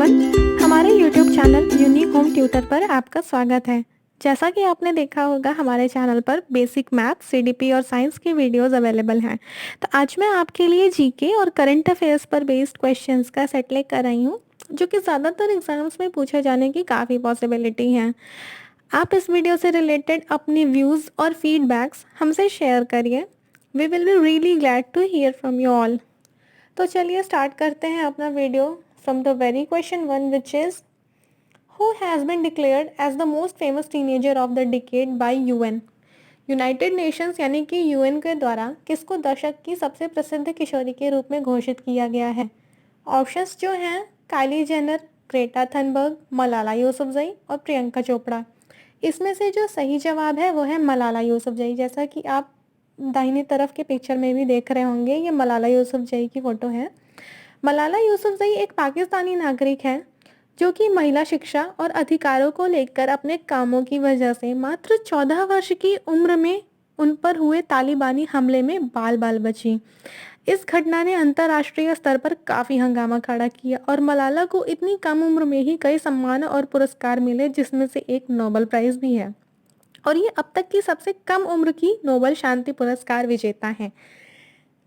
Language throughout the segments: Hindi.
एवरीवन, हमारे YouTube channel unique home tutor पर आपका स्वागत है। जैसा कि आपने देखा होगा, हमारे चैनल पर बेसिक मैथ, सीडीपी और साइंस की वीडियोस अवेलेबल हैं। तो आज मैं आपके लिए जीके और करंट अफेयर्स पर बेस्ड क्वेश्चंस का सेट लेकर आई हूँ, जो कि ज़्यादातर एग्जाम्स में पूछे जाने की काफ़ी पॉसिबिलिटी है। आप इस वीडियो से रिलेटेड अपने व्यूज़ और फीडबैक्स हमसे शेयर करिए। We will be really glad to hear from you all. तो चलिए स्टार्ट करते हैं अपना video from the very question one, which is who has been declared as the most famous teenager of the decade by UN. United Nations यानी कि यूएन के द्वारा किसको दशक की सबसे प्रसिद्ध किशोरी के रूप में घोषित किया गया है? ऑप्शंस जो हैं, Kylie Jenner, Greta Thunberg, Malala Yousafzai और प्रियंका चोपड़ा। इसमें से जो सही जवाब है वो है मलाला यूसुफजई। जैसा कि आप दाहिनी तरफ के पिक्चर में भी देख रहे होंगे, ये मलाला यूसुफजई की फ़ोटो है। मलाला यूसुफजई एक पाकिस्तानी नागरिक है जो कि महिला शिक्षा और अधिकारों को लेकर अपने कामों की वजह से मात्र 14 वर्ष की उम्र में उन पर हुए तालिबानी हमले में बाल बाल बची। इस घटना ने अंतर्राष्ट्रीय स्तर पर काफ़ी हंगामा खड़ा किया और मलाला को इतनी कम उम्र में ही कई सम्मान और पुरस्कार मिले, जिसमें से एक नोबेल प्राइज़ भी है। और ये अब तक की सबसे कम उम्र की नोबेल शांति पुरस्कार विजेता हैं।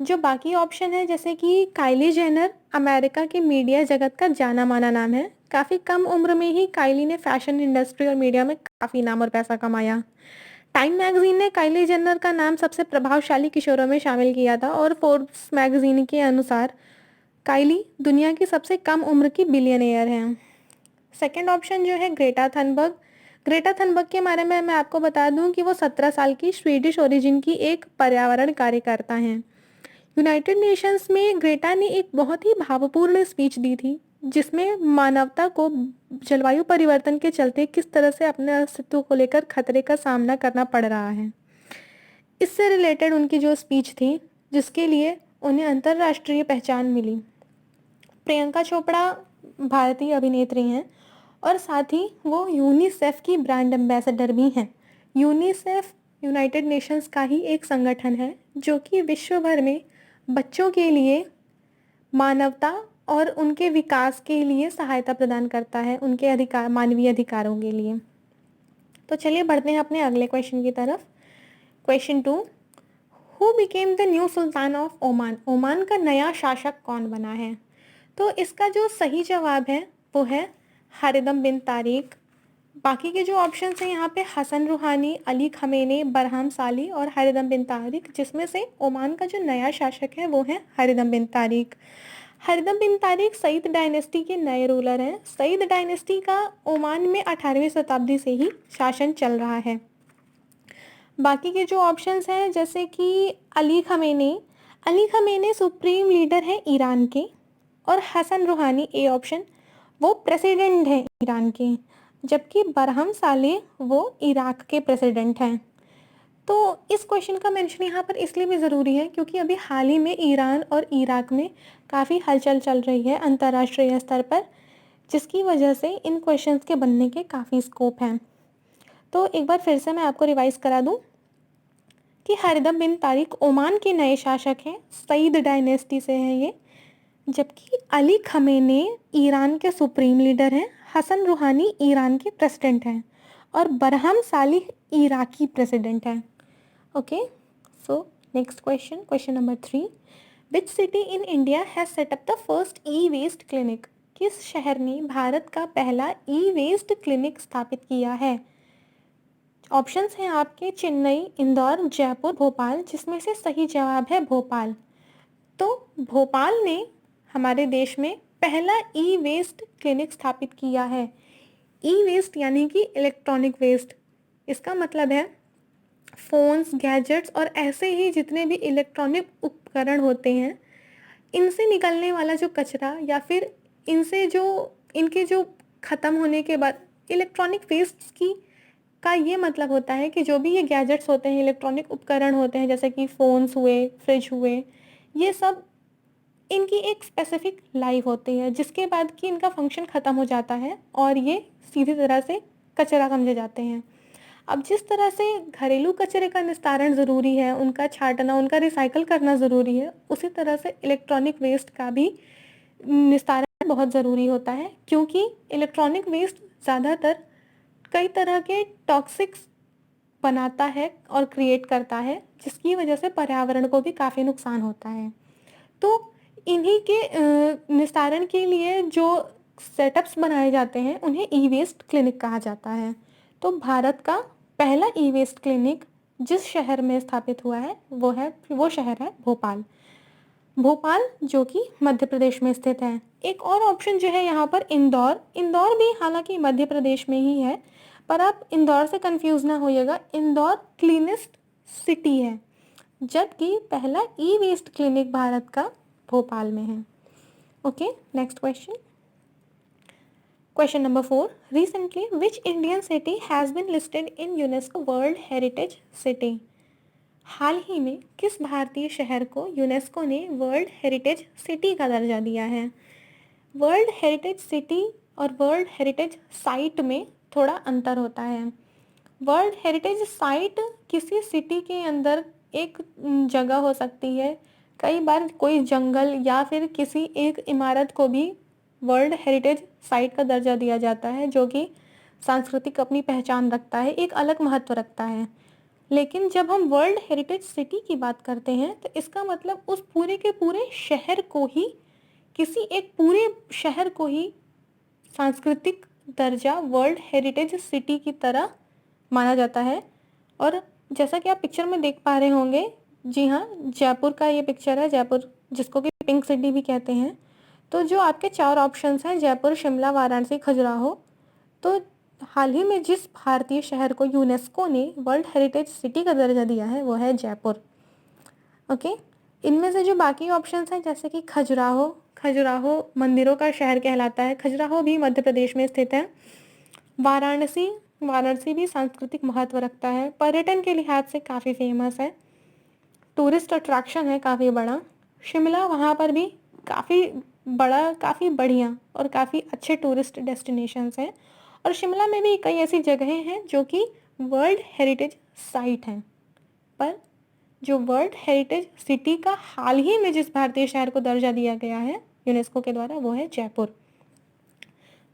जो बाकी ऑप्शन है, जैसे कि काइली जेनर अमेरिका के मीडिया जगत का जाना माना नाम है। काफ़ी कम उम्र में ही काइली ने फैशन इंडस्ट्री और मीडिया में काफ़ी नाम और पैसा कमाया। टाइम मैगजीन ने काइली जेनर का नाम सबसे प्रभावशाली किशोरों में शामिल किया था और फोर्ब्स मैगजीन के अनुसार काइली दुनिया की सबसे कम उम्र की बिलियनियर हैं। सेकेंड ऑप्शन जो है ग्रेटा थनबर्ग। ग्रेटा थनबर्ग के बारे में मैं आपको बता दूं कि वो 17 साल की स्वीडिश ओरिजिन की एक पर्यावरण कार्यकर्ता हैं। यूनाइटेड नेशंस में ग्रेटा ने एक बहुत ही भावपूर्ण स्पीच दी थी, जिसमें मानवता को जलवायु परिवर्तन के चलते किस तरह से अपने अस्तित्व को लेकर खतरे का सामना करना पड़ रहा है। इससे रिलेटेड उनकी जो स्पीच थी, जिसके लिए उन्हें अंतर्राष्ट्रीय पहचान मिली। प्रियंका चोपड़ा भारतीय अभिनेत्री हैं और साथ ही वो यूनिसेफ की ब्रांड एम्बेसडर भी हैं। यूनिसेफ यूनाइटेड नेशंस का ही एक संगठन है जो कि विश्व भर में बच्चों के लिए मानवता और उनके विकास के लिए सहायता प्रदान करता है, उनके अधिकार, मानवीय अधिकारों के लिए। तो चलिए बढ़ते हैं अपने अगले क्वेश्चन की तरफ। Question two, who became the new sultan of Oman. Oman का नया शासक कौन बना है? तो इसका जो सही जवाब है वो है हारिदम बिन तारिक। बाकी के जो ऑप्शंस हैं यहाँ पे हसन रूहानी, अली खमेनी, बरहम साली और हारिदम बिन तारिक, जिसमें से ओमान का जो नया शासक है वो है हारिदम बिन तारिक। हारिदम बिन तारिक सईद डायनेस्टी के नए रूलर हैं। सईद डायनेस्टी का ओमान में 18वीं शताब्दी से ही शासन चल रहा है। बाकी के जो ऑप्शंस हैं, जैसे कि अली खमेनी सुप्रीम लीडर है ईरान के, और हसन रूहानी ए ऑप्शन वो प्रेसिडेंट हैं ईरान के, जबकि बरहम साले वो इराक के प्रेसिडेंट हैं। तो इस क्वेश्चन का मेंशन यहाँ पर इसलिए भी ज़रूरी है क्योंकि अभी हाल ही में ईरान और इराक में काफ़ी हलचल चल रही है अंतर्राष्ट्रीय स्तर पर, जिसकी वजह से इन क्वेश्चंस के बनने के काफ़ी स्कोप हैं। तो एक बार फिर से मैं आपको रिवाइज़ करा दूँ कि हारिदम बिन तारिक ओमान के नए शासक हैं, सईद डायनेस्टी से हैं ये, जबकि अली खमेनी ईरान के सुप्रीम लीडर हैं, हसन रूहानी ईरान के प्रेसिडेंट हैं और बरहम सालिह इराकी प्रेसिडेंट हैं। Okay, so next question, question number 3, which city in India has set up the first e waste clinic. किस शहर ने भारत का पहला ई वेस्ट क्लिनिक स्थापित किया है? ऑप्शंस हैं आपके चेन्नई, इंदौर, जयपुर, भोपाल, जिसमें से सही जवाब है भोपाल। तो भोपाल ने हमारे देश में पहला ई वेस्ट क्लिनिक स्थापित किया है। ई वेस्ट यानी कि इलेक्ट्रॉनिक वेस्ट। इसका मतलब है फ़ोन्स, गैजेट्स और ऐसे ही जितने भी इलेक्ट्रॉनिक उपकरण होते हैं, इनसे निकलने वाला जो कचरा या फिर इनसे जो इनके जो ख़त्म होने के बाद इलेक्ट्रॉनिक वेस्ट की का ये मतलब होता है कि जो भी ये गैजेट्स होते हैं, इलेक्ट्रॉनिक उपकरण होते हैं, जैसे कि फ़ोन्स हुए, फ्रिज हुए, ये सब इनकी एक स्पेसिफिक लाइफ होती है, जिसके बाद कि इनका फंक्शन ख़त्म हो जाता है और ये सीधी तरह से कचरा समझे जाते हैं। अब जिस तरह से घरेलू कचरे का निस्तारण ज़रूरी है, उनका छांटना, उनका रिसाइकल करना ज़रूरी है, उसी तरह से इलेक्ट्रॉनिक वेस्ट का भी निस्तारण बहुत ज़रूरी होता है, क्योंकि इलेक्ट्रॉनिक वेस्ट ज़्यादातर कई तरह के टॉक्सिक्स बनाता है और क्रिएट करता है, जिसकी वजह से पर्यावरण को भी काफ़ी नुकसान होता है। तो इन्हीं के निस्तारण के लिए जो सेटअप्स बनाए जाते हैं उन्हें ई वेस्ट क्लिनिक कहा जाता है। तो भारत का पहला ई वेस्ट क्लिनिक जिस शहर में स्थापित हुआ है वो शहर है भोपाल। भोपाल जो कि मध्य प्रदेश में स्थित है। एक और ऑप्शन जो है यहाँ पर इंदौर। इंदौर भी हालांकि मध्य प्रदेश में ही है, पर आप इंदौर से कंफ्यूज ना होइएगा, इंदौर क्लीनेस्ट सिटी है, जबकि पहला ई वेस्ट क्लिनिक भारत का भोपाल में है। Okay, next question. Question number 4, recently which Indian city has been listed in UNESCO world heritage city. हाल ही में किस भारतीय शहर को यूनेस्को ने वर्ल्ड हेरिटेज सिटी का दर्जा दिया है। वर्ल्ड हेरिटेज सिटी और वर्ल्ड हेरिटेज साइट में थोड़ा अंतर होता है। वर्ल्ड हेरिटेज साइट किसी सिटी के अंदर एक जगह हो सकती है, कई बार कोई जंगल या फिर किसी एक इमारत को भी वर्ल्ड हेरिटेज साइट का दर्जा दिया जाता है, जो कि सांस्कृतिक अपनी पहचान रखता है, एक अलग महत्व रखता है। लेकिन जब हम वर्ल्ड हेरिटेज सिटी की बात करते हैं तो इसका मतलब उस पूरे के पूरे शहर को ही, किसी एक पूरे शहर को ही सांस्कृतिक दर्जा वर्ल्ड हेरिटेज सिटी की तरह माना जाता है। और जैसा कि आप पिक्चर में देख पा रहे होंगे, जी हाँ, जयपुर का ये पिक्चर है, जयपुर जिसको कि पिंक सिटी भी कहते हैं। तो जो आपके 4 ऑप्शंस हैं, जयपुर, शिमला, वाराणसी, खजुराहो, तो हाल ही में जिस भारतीय शहर को यूनेस्को ने वर्ल्ड हेरिटेज सिटी का दर्जा दिया है वो है जयपुर। ओके, इनमें से जो बाकी ऑप्शंस हैं जैसे कि खजुराहो, खजुराहो मंदिरों का शहर कहलाता है, खजुराहो भी मध्य प्रदेश में स्थित है। वाराणसी, वाराणसी भी सांस्कृतिक महत्व रखता है, पर्यटन के लिहाज से काफ़ी फेमस है, टूरिस्ट अट्रैक्शन है काफ़ी बड़ा। शिमला, वहाँ पर भी काफ़ी बड़ा, काफ़ी बढ़िया और काफ़ी अच्छे टूरिस्ट डेस्टिनेशंस हैं। और शिमला में भी कई ऐसी जगहें हैं जो कि वर्ल्ड हेरिटेज साइट हैं। पर जो वर्ल्ड हेरिटेज सिटी का हाल ही में जिस भारतीय शहर को दर्जा दिया गया है यूनेस्को के द्वारा वो है जयपुर।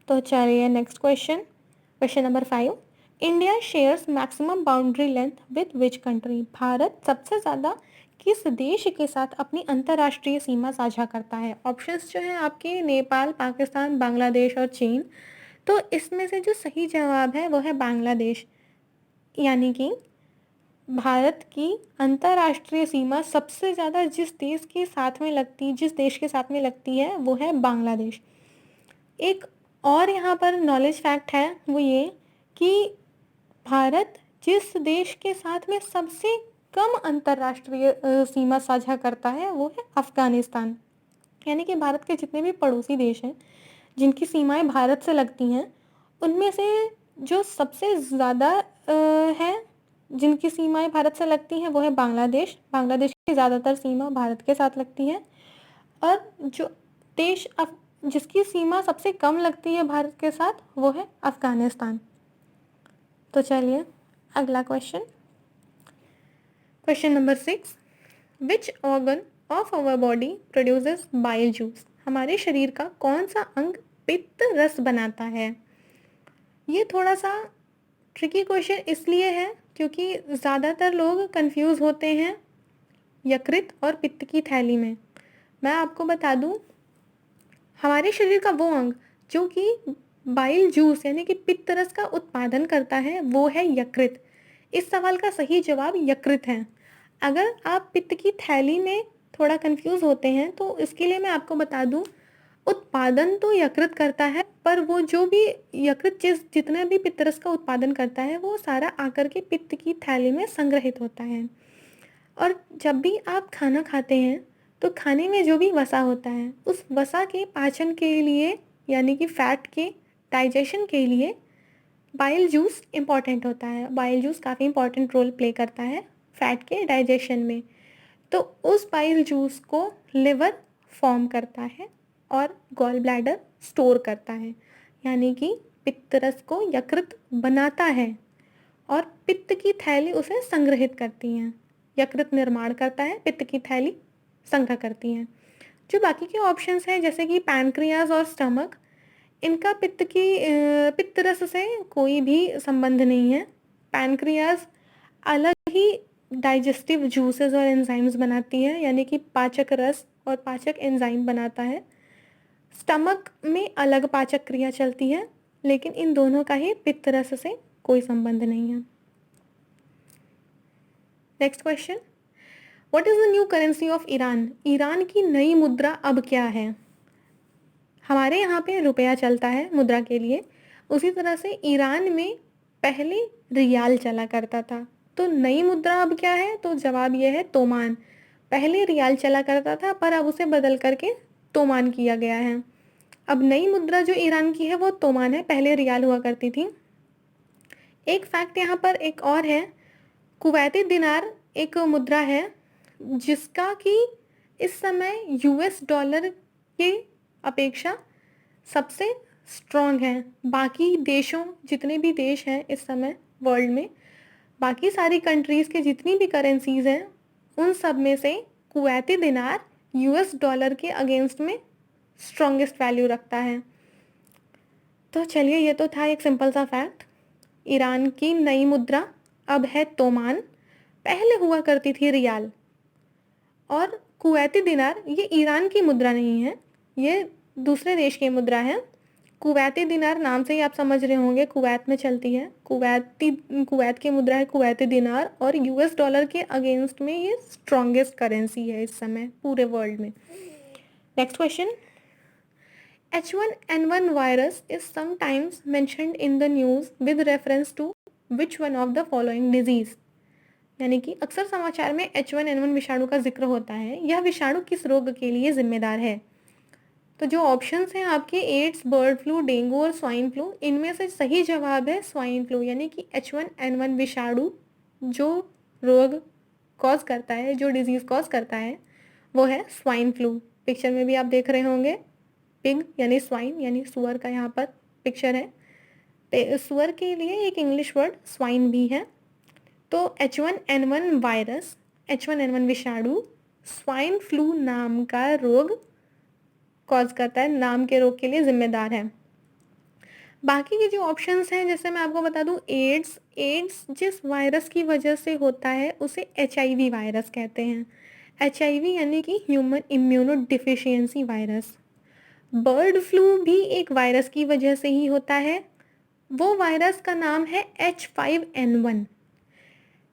तो चलिए next question, question number 5, India shares maximum boundary length with which country. Bharat सबसे ज़्यादा किस देश के साथ अपनी अंतर्राष्ट्रीय सीमा साझा करता है। ऑप्शंस जो हैं आपके नेपाल, पाकिस्तान, बांग्लादेश और चीन। तो इसमें से जो सही जवाब है वो है बांग्लादेश, यानी कि भारत की अंतर्राष्ट्रीय सीमा सबसे ज़्यादा जिस देश के साथ में लगती है वो है बांग्लादेश। एक और यहाँ पर नॉलेज फैक्ट है वो ये कि भारत जिस देश के साथ में सबसे कम अंतर्राष्ट्रीय सीमा साझा करता है वो है अफ़गानिस्तान। यानी कि भारत के जितने भी पड़ोसी देश हैं जिनकी सीमाएं भारत से लगती हैं, उनमें से जो सबसे ज़्यादा है जिनकी सीमाएं भारत से लगती हैं वो है बांग्लादेश। बांग्लादेश की ज़्यादातर सीमा भारत के साथ लगती है। और जो देश जिसकी सीमा सबसे कम लगती है भारत के साथ वो है अफ़गानिस्तान। तो चलिए अगला question, question number 6, which organ of our body produces bile juice. हमारे शरीर का कौन सा अंग पित्त रस बनाता है। ये थोड़ा सा ट्रिकी क्वेश्चन इसलिए है क्योंकि ज़्यादातर लोग कंफ्यूज होते हैं यकृत और पित्त की थैली में। मैं आपको बता दूं, हमारे शरीर का वो अंग जो कि बाइल जूस यानी कि पित्त रस का उत्पादन करता है वो है यकृत। इस सवाल का सही जवाब यकृत है। अगर आप पित्त की थैली में थोड़ा कंफ्यूज होते हैं तो इसके लिए मैं आपको बता दूं, उत्पादन तो यकृत करता है, पर वो जो भी यकृत जितना भी पित्त रस का उत्पादन करता है वो सारा आकर के पित्त की थैली में संग्रहित होता है। और जब भी आप खाना खाते हैं तो खाने में जो भी वसा होता है उस वसा के पाचन के लिए यानी कि फैट के डाइजेशन के लिए बाइल जूस इम्पॉर्टेंट होता है। बाइल जूस काफ़ी इम्पॉर्टेंट रोल प्ले करता है फैट के डाइजेशन में। तो उस बाइल जूस को लिवर फॉर्म करता है और गॉल ब्लैडर स्टोर करता है, यानी कि पित्त रस को यकृत बनाता है और पित्त की थैली उसे संग्रहित करती हैं। यकृत निर्माण करता है, पित्त की थैली संग्रह करती हैं। जो बाकी के ऑप्शंस हैं जैसे कि पैनक्रियाज और स्टमक, इनका पित्त रस से कोई भी संबंध नहीं है। पैनक्रियाज अलग ही डाइजेस्टिव जूसेस और एंजाइम्स बनाती है, यानी कि पाचक रस और पाचक एंजाइम बनाता है। स्टमक में अलग पाचक क्रिया चलती है, लेकिन इन दोनों का ही पित्त रस से कोई संबंध नहीं है। Next question, what is the new currency of Iran? Iran की नई मुद्रा अब क्या है? हमारे यहाँ पे रुपया चलता है मुद्रा के लिए, उसी तरह से ईरान में पहले रियाल चला करता था। तो नई मुद्रा अब क्या है? तो जवाब ये है तोमान। पहले रियाल चला करता था पर अब उसे बदल करके तोमान किया गया है। अब नई मुद्रा जो ईरान की है वो तोमान है, पहले रियाल हुआ करती थी। एक फैक्ट यहाँ पर एक और है, कुवैती दिनार एक मुद्रा है जिसका कि इस समय यूएस डॉलर के अपेक्षा सबसे स्ट्रॉन्ग है। बाकी देशों, जितने भी देश हैं इस समय वर्ल्ड में, बाकी सारी कंट्रीज़ के जितनी भी करेंसीज़ हैं उन सब में से कुवैती दिनार यूएस डॉलर के अगेंस्ट में स्ट्रॉन्गेस्ट वैल्यू रखता है। तो चलिए, ये तो था एक सिंपल सा फैक्ट। ईरान की नई मुद्रा अब है तोमान, पहले हुआ करती थी रियाल। और कुवैती दिनार ये ईरान की मुद्रा नहीं है, ये दूसरे देश की मुद्रा है। कुवैती दिनार नाम से ही आप समझ रहे होंगे, कुवैत में चलती है। कुवैत की मुद्रा है कुवैती दिनार, और यूएस डॉलर के अगेंस्ट में ये स्ट्रॉन्गेस्ट करेंसी है इस समय पूरे वर्ल्ड में। Next question, H1N1 virus is sometimes mentioned in the news with reference to which one of the following disease? यानी कि अक्सर समाचार में H1N1 विषाणु का जिक्र होता है। यह विषाणु किस रोग के लिए जिम्मेदार है? तो जो ऑप्शंस हैं आपके एड्स, बर्ड फ्लू, डेंगू और स्वाइन फ्लू, इनमें से सही जवाब है स्वाइन फ्लू। यानी कि H1N1 विषाणु जो रोग कॉज करता है, जो डिजीज़ कॉज करता है, वो है स्वाइन फ्लू। पिक्चर में भी आप देख रहे होंगे, पिग यानी स्वाइन यानी सुअर का यहाँ पर पिक्चर है। सुअर के लिए एक इंग्लिश वर्ड स्वाइन भी है। तो H1N1 वायरस, H1N1 विषाणु स्वाइन फ्लू नाम का रोग कॉज करता है, नाम के रोग के लिए जिम्मेदार है। बाकी के जो ऑप्शंस हैं, जैसे मैं आपको बता दूं, एड्स जिस वायरस की वजह से होता है उसे HIV वायरस कहते हैं। HIV यानी कि human immuno deficiency virus. Bird flu भी एक वायरस की वजह से ही होता है, वो वायरस का नाम है H5N1।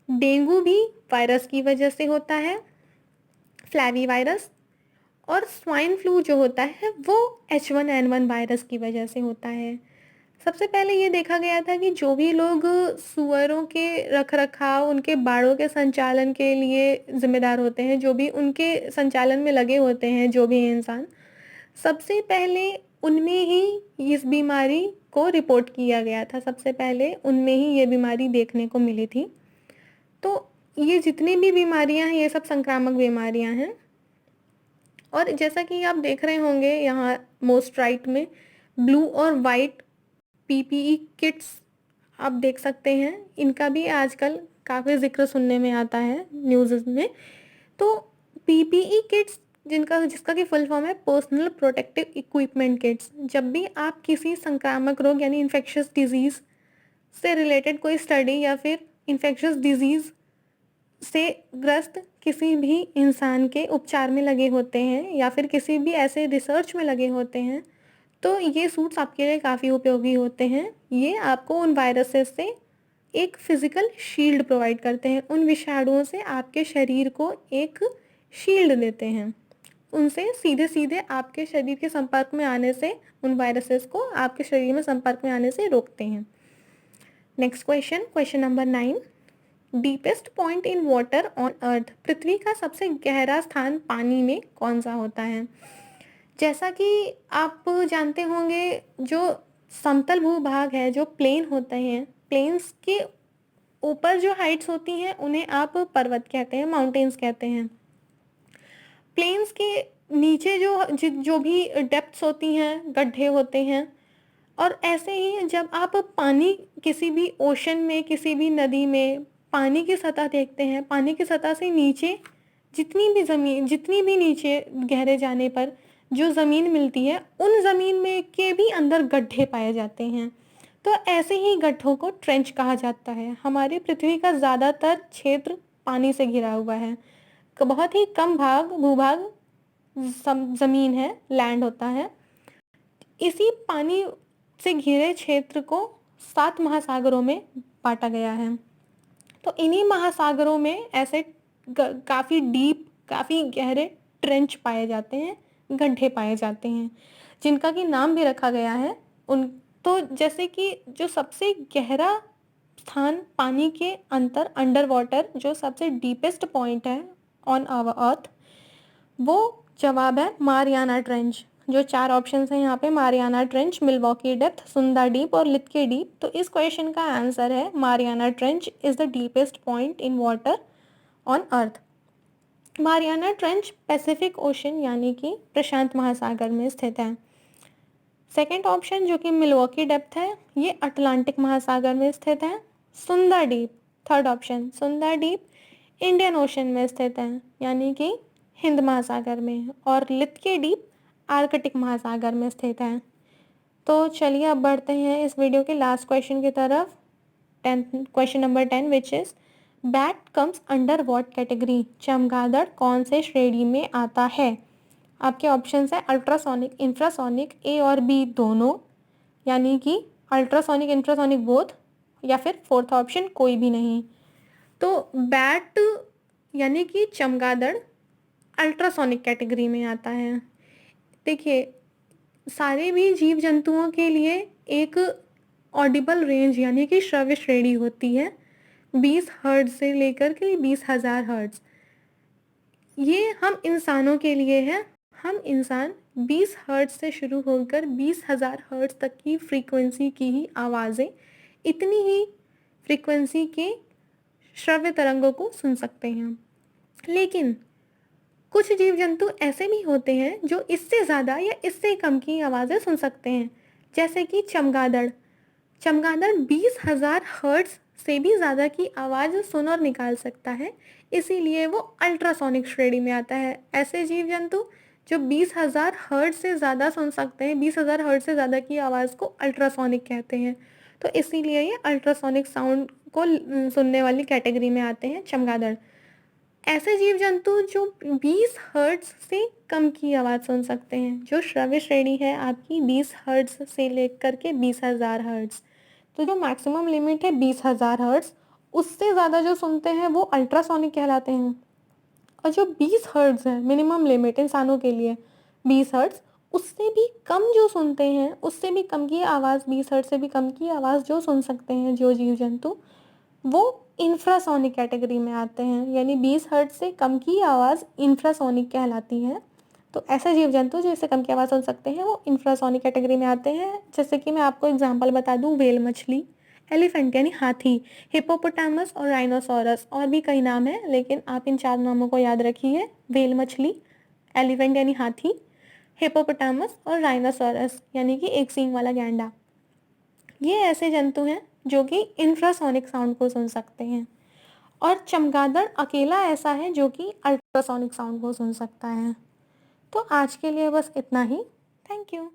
डेंगू भी वायरस की वजह से होता है, फ्लैवी वायरस। और स्वाइन फ्लू जो होता है वो H1N1 वायरस की वजह से होता है। सबसे पहले ये देखा गया था कि जो भी लोग सुअरों के रख रखाव, उनके बाड़ों के संचालन के लिए जिम्मेदार होते हैं, जो भी उनके संचालन में लगे होते हैं, जो भी इंसान, सबसे पहले उनमें ही इस बीमारी को रिपोर्ट किया गया था। सबसे पहले उनमें ही ये बीमारी देखने को मिली थी। तो ये जितनी भी बीमारियां हैं ये सब संक्रामक बीमारियां हैं। और जैसा कि आप देख रहे होंगे यहाँ मोस्ट राइट में ब्लू और वाइट PPE किट्स आप देख सकते हैं, इनका भी आजकल काफ़ी जिक्र सुनने में आता है न्यूज़ में। तो PPE किट्स जिसका कि फुल फॉर्म है पर्सनल प्रोटेक्टिव इक्विपमेंट किट्स। जब भी आप किसी संक्रामक रोग यानी इन्फेक्शियस डिजीज़ से रिलेटेड कोई स्टडी या फिर इन्फेक्शियस डिजीज़ से ग्रस्त किसी भी इंसान के उपचार में लगे होते हैं या फिर किसी भी ऐसे रिसर्च में लगे होते हैं, तो ये सूट्स आपके लिए काफ़ी उपयोगी होते हैं। ये आपको उन वायरसेस से एक फिज़िकल शील्ड प्रोवाइड करते हैं, उन विषाणुओं से आपके शरीर को एक शील्ड देते हैं, उनसे सीधे सीधे आपके शरीर के संपर्क में आने से, उन वायरसेस को आपके शरीर में संपर्क में आने से रोकते हैं। Next question number 9, deepest point in water on earth. पृथ्वी का सबसे गहरा स्थान पानी में कौन सा होता है? जैसा कि आप जानते होंगे, जो समतल भूभाग है, जो प्लेन होते हैं, प्लेन्स के ऊपर जो हाइट्स होती हैं उन्हें आप पर्वत कहते हैं, माउंटेन्स कहते हैं। प्लेन्स के नीचे जो भी डेप्थ्स होती हैं, गड्ढे होते हैं। और ऐसे ही जब आप पानी किसी भी ओशन में, किसी भी नदी में पानी की सतह देखते हैं, पानी की सतह से नीचे जितनी भी नीचे गहरे जाने पर जो ज़मीन मिलती है, उन ज़मीन में के भी अंदर गड्ढे पाए जाते हैं। तो ऐसे ही गड्ढों को ट्रेंच कहा जाता है। हमारी पृथ्वी का ज़्यादातर क्षेत्र पानी से घिरा हुआ है। बहुत ही कम भूभाग ज़मीन है, लैंड होता है। इसी पानी से घिरे क्षेत्र को 7 महासागरों में बांटा गया है। तो इन्हीं महासागरों में ऐसे काफ़ी डीप, काफ़ी गहरे ट्रेंच पाए जाते हैं, गड्ढे पाए जाते हैं, जिनका कि नाम भी रखा गया है उन। तो जैसे कि जो सबसे गहरा स्थान पानी के अंडर वाटर, जो सबसे डीपेस्ट पॉइंट है ऑन आवर अर्थ, वो जवाब है मारियाना ट्रेंच। जो 4 ऑप्शंस हैं यहाँ पे, Mariana trench, Milwaukee depth, Sunda deep और लिथके डीप। तो इस क्वेश्चन का आंसर है Mariana trench is the deepest point in water on earth. Mariana trench Pacific ocean यानी कि प्रशांत महासागर में स्थित है। सेकेंड ऑप्शन जो कि मिल्वॉकी डेप्थ है, ये अटलांटिक महासागर में स्थित है। Sunda deep, third option, Sunda deep Indian ocean में स्थित है, यानी कि हिंद महासागर में। और लिथके डीप आर्कटिक महासागर में स्थित है। तो चलिए अब बढ़ते हैं इस वीडियो के लास्ट क्वेश्चन की तरफ। Question number 10 which is bat comes under what category. चमगादड़ कौन से श्रेणी में आता है। आपके ऑप्शंस है अल्ट्रासोनिक, इंफ्रासोनिक, ए और बी दोनों, यानी कि अल्ट्रासोनिक, इंफ्रासोनिक बोथ, या फिर फोर्थ ऑप्शन कोई भी नहीं। तो बैट यानी कि चमगादड़ अल्ट्रासोनिक कैटेगरी में आता है। देखिए, सारे भी जीव जंतुओं के लिए एक ऑडिबल रेंज यानी कि श्रव्य श्रेणी होती है 20 हर्ट्ज से लेकर के 20,000 हर्ट्ज। ये हम इंसानों के लिए है। हम इंसान 20 हर्ट्ज से शुरू होकर 20,000 हर्ट्ज तक की फ्रीक्वेंसी की ही आवाज़ें, इतनी ही फ्रीक्वेंसी के श्रव्य तरंगों को सुन सकते हैं। लेकिन कुछ जीव जंतु ऐसे भी होते हैं जो इससे ज़्यादा या इससे कम की आवाज़ें सुन सकते हैं, जैसे कि चमगादड़। चमगादड़ 20,000 हर्ट्ज से भी ज़्यादा की आवाज़ सुन और निकाल सकता है, इसीलिए वो अल्ट्रासोनिक श्रेणी में आता है। ऐसे जीव जंतु जो 20,000 हर्ट्ज से ज़्यादा सुन सकते हैं, 20,000 हर्ट्ज से ज़्यादा की आवाज़ को अल्ट्रासोनिक कहते हैं। तो इसीलिए ये अल्ट्रासोनिक साउंड को सुनने वाली कैटेगरी में आते हैं चमगादड़। ऐसे जीव जंतु जो 20 हर्ट्ज से कम की आवाज़ सुन सकते हैं, जो श्रव्य श्रेणी है आपकी 20 हर्ट्ज से लेकर के 20,000 हर्ट्ज। तो जो मैक्सिमम लिमिट है 20,000 हर्ट्ज, उससे ज़्यादा जो सुनते हैं वो अल्ट्रासोनिक कहलाते हैं। और जो 20 हर्ट्ज है मिनिमम लिमिट इंसानों के लिए 20 हर्ट्ज, उससे भी कम जो सुनते हैं, उससे भी कम की आवाज़, 20 हर्ट्ज से भी कम की आवाज़ जो सुन सकते हैं जो जीव जंतु, वो इंफ्रासोनिक कैटेगरी में आते हैं। यानी 20 हर्ट्ज से कम की आवाज़ इंफ्रासोनिक कहलाती है। तो ऐसे जीव जंतु जो इससे कम की आवाज़ सुन सकते हैं वो इंफ्रासोनिक कैटेगरी में आते हैं। जैसे कि मैं आपको एग्जांपल बता दूं, व्हेल मछली, एलिफेंट यानी हाथी, हिप्पोपोटामस और राइनोसोरस। और भी कई नाम हैं, लेकिन आप इन 4 नामों को याद रखिए। व्हेल मछली, एलिफेंट यानी हाथी, हिप्पोपोटामस और राइनोसोरस यानी कि एक सींग वाला गैंडा। ये ऐसे जंतु हैं जो कि इंफ्रासोनिक साउंड को सुन सकते हैं। और चमगादड़ अकेला ऐसा है जो कि अल्ट्रासोनिक साउंड को सुन सकता है। तो आज के लिए बस इतना ही। Thank you.